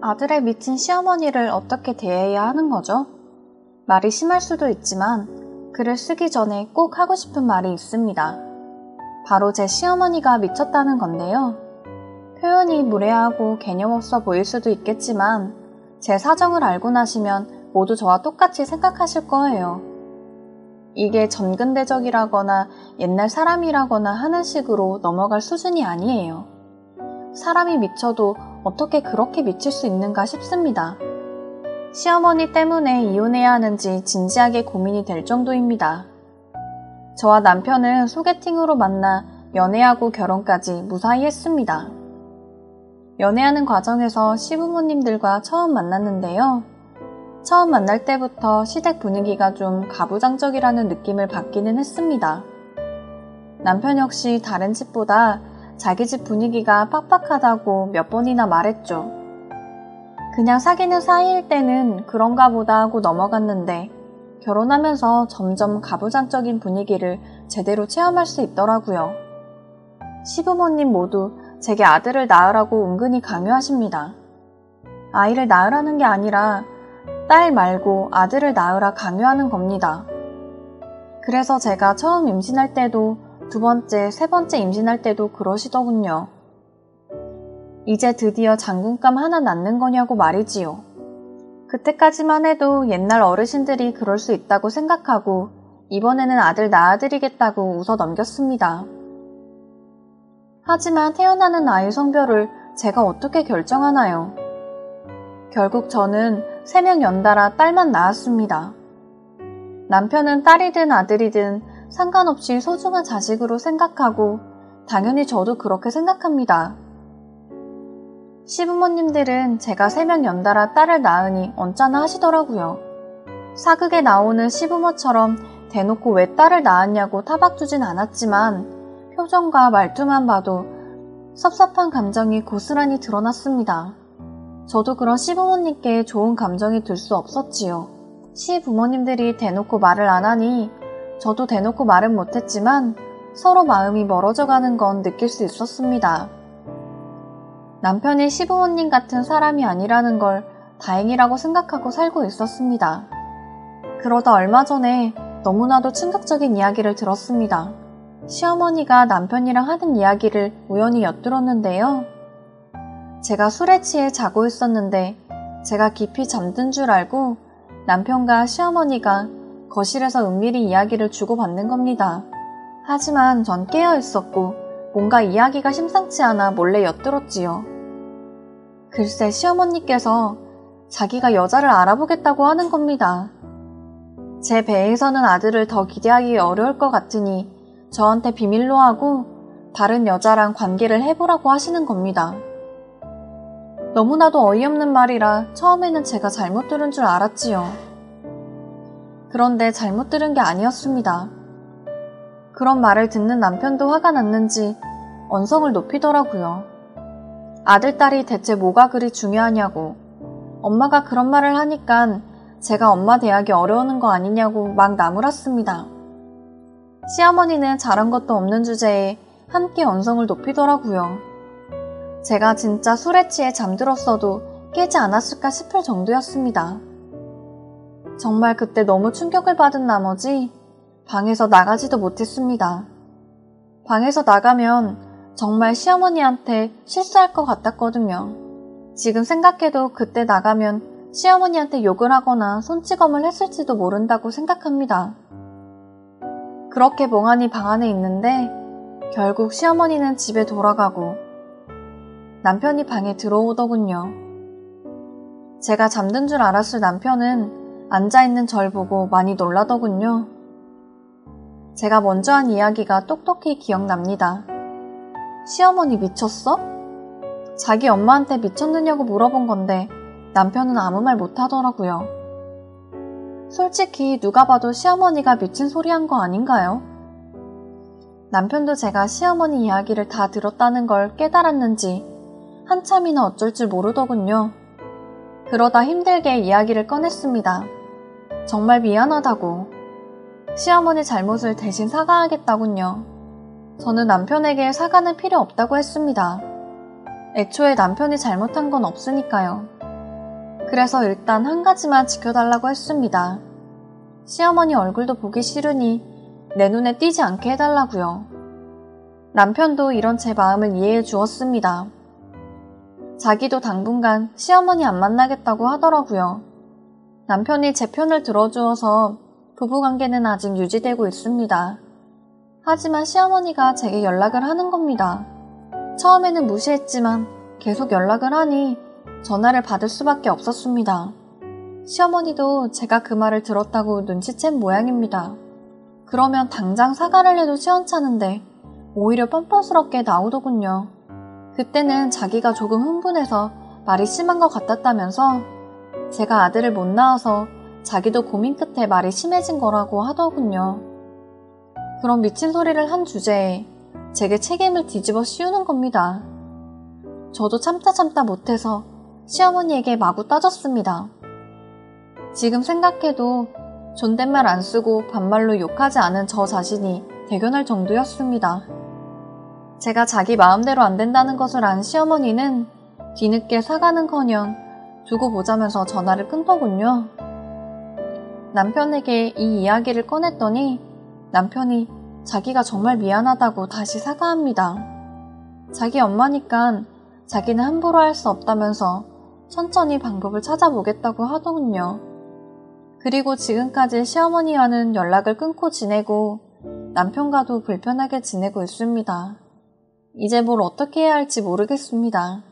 아들의 미친 시어머니를 어떻게 대해야 하는 거죠? 말이 심할 수도 있지만 글을 쓰기 전에 꼭 하고 싶은 말이 있습니다. 바로 제 시어머니가 미쳤다는 건데요. 표현이 무례하고 개념 없어 보일 수도 있겠지만 제 사정을 알고 나시면 모두 저와 똑같이 생각하실 거예요. 이게 전근대적이라거나 옛날 사람이라거나 하는 식으로 넘어갈 수준이 아니에요. 사람이 미쳐도 어떻게 그렇게 미칠 수 있는가 싶습니다. 시어머니 때문에 이혼해야 하는지 진지하게 고민이 될 정도입니다. 저와 남편은 소개팅으로 만나 연애하고 결혼까지 무사히 했습니다. 연애하는 과정에서 시부모님들과 처음 만났는데요. 처음 만날 때부터 시댁 분위기가 좀 가부장적이라는 느낌을 받기는 했습니다. 남편 역시 다른 집보다 자기 집 분위기가 빡빡하다고 몇 번이나 말했죠. 그냥 사귀는 사이일 때는 그런가 보다 하고 넘어갔는데 결혼하면서 점점 가부장적인 분위기를 제대로 체험할 수 있더라고요. 시부모님 모두 제게 아들을 낳으라고 은근히 강요하십니다. 아이를 낳으라는 게 아니라 딸 말고 아들을 낳으라 강요하는 겁니다. 그래서 제가 처음 임신할 때도 두 번째, 세 번째 임신할 때도 그러시더군요. 이제 드디어 장군감 하나 낳는 거냐고 말이지요. 그때까지만 해도 옛날 어르신들이 그럴 수 있다고 생각하고 이번에는 아들 낳아드리겠다고 웃어 넘겼습니다. 하지만 태어나는 아이 성별을 제가 어떻게 결정하나요? 결국 저는 3명 연달아 딸만 낳았습니다. 남편은 딸이든 아들이든 상관없이 소중한 자식으로 생각하고 당연히 저도 그렇게 생각합니다. 시부모님들은 제가 3명 연달아 딸을 낳으니 언짢아 하시더라고요. 사극에 나오는 시부모처럼 대놓고 왜 딸을 낳았냐고 타박 주진 않았지만 표정과 말투만 봐도 섭섭한 감정이 고스란히 드러났습니다. 저도 그런 시부모님께 좋은 감정이 들 수 없었지요. 시부모님들이 대놓고 말을 안 하니 저도 대놓고 말은 못했지만 서로 마음이 멀어져 가는 건 느낄 수 있었습니다. 남편이 시부모님 같은 사람이 아니라는 걸 다행이라고 생각하고 살고 있었습니다. 그러다 얼마 전에 너무나도 충격적인 이야기를 들었습니다. 시어머니가 남편이랑 하는 이야기를 우연히 엿들었는데요. 제가 술에 취해 자고 있었는데 제가 깊이 잠든 줄 알고 남편과 시어머니가 거실에서 은밀히 이야기를 주고받는 겁니다. 하지만 전 깨어 있었고 뭔가 이야기가 심상치 않아 몰래 엿들었지요. 글쎄 시어머니께서 자기가 여자를 알아보겠다고 하는 겁니다. 제 배에서는 아들을 더 기대하기 어려울 것 같으니 저한테 비밀로 하고 다른 여자랑 관계를 해보라고 하시는 겁니다. 너무나도 어이없는 말이라 처음에는 제가 잘못 들은 줄 알았지요. 그런데 잘못 들은 게 아니었습니다. 그런 말을 듣는 남편도 화가 났는지 언성을 높이더라고요. 아들, 딸이 대체 뭐가 그리 중요하냐고. 엄마가 그런 말을 하니까 제가 엄마 대하기 어려우는 거 아니냐고 막 나무랐습니다. 시어머니는 잘한 것도 없는 주제에 함께 언성을 높이더라고요. 제가 진짜 술에 취해 잠들었어도 깨지 않았을까 싶을 정도였습니다. 정말 그때 너무 충격을 받은 나머지 방에서 나가지도 못했습니다. 방에서 나가면 정말 시어머니한테 실수할 것 같았거든요. 지금 생각해도 그때 나가면 시어머니한테 욕을 하거나 손찌검을 했을지도 모른다고 생각합니다. 그렇게 멍하니 방 안에 있는데 결국 시어머니는 집에 돌아가고 남편이 방에 들어오더군요. 제가 잠든 줄 알았을 남편은 앉아있는 절 보고 많이 놀라더군요. 제가 먼저 한 이야기가 똑똑히 기억납니다. 시어머니 미쳤어? 자기 엄마한테 미쳤느냐고 물어본 건데 남편은 아무 말 못하더라고요. 솔직히 누가 봐도 시어머니가 미친 소리 한 거 아닌가요? 남편도 제가 시어머니 이야기를 다 들었다는 걸 깨달았는지 한참이나 어쩔 줄 모르더군요. 그러다 힘들게 이야기를 꺼냈습니다. 정말 미안하다고. 시어머니 잘못을 대신 사과하겠다군요. 저는 남편에게 사과는 필요 없다고 했습니다. 애초에 남편이 잘못한 건 없으니까요. 그래서 일단 한 가지만 지켜달라고 했습니다. 시어머니 얼굴도 보기 싫으니 내 눈에 띄지 않게 해달라고요. 남편도 이런 제 마음을 이해해 주었습니다. 자기도 당분간 시어머니 안 만나겠다고 하더라고요. 남편이 제 편을 들어주어서 부부관계는 아직 유지되고 있습니다. 하지만 시어머니가 제게 연락을 하는 겁니다. 처음에는 무시했지만 계속 연락을 하니 전화를 받을 수밖에 없었습니다. 시어머니도 제가 그 말을 들었다고 눈치챈 모양입니다. 그러면 당장 사과를 해도 시원찮은데 오히려 뻔뻔스럽게 나오더군요. 그때는 자기가 조금 흥분해서 말이 심한 것 같았다면서 제가 아들을 못 낳아서 자기도 고민 끝에 말이 심해진 거라고 하더군요. 그런 미친 소리를 한 주제에 제게 책임을 뒤집어 씌우는 겁니다. 저도 참다 못해서 시어머니에게 마구 따졌습니다. 지금 생각해도 존댓말 안 쓰고 반말로 욕하지 않은 저 자신이 대견할 정도였습니다. 제가 자기 마음대로 안 된다는 것을 안 시어머니는 뒤늦게 사과는커녕 두고 보자면서 전화를 끊더군요. 남편에게 이 이야기를 꺼냈더니 남편이 자기가 정말 미안하다고 다시 사과합니다. 자기 엄마니까 자기는 함부로 할 수 없다면서 천천히 방법을 찾아보겠다고 하더군요. 그리고 지금까지 시어머니와는 연락을 끊고 지내고 남편과도 불편하게 지내고 있습니다. 이제 뭘 어떻게 해야 할지 모르겠습니다.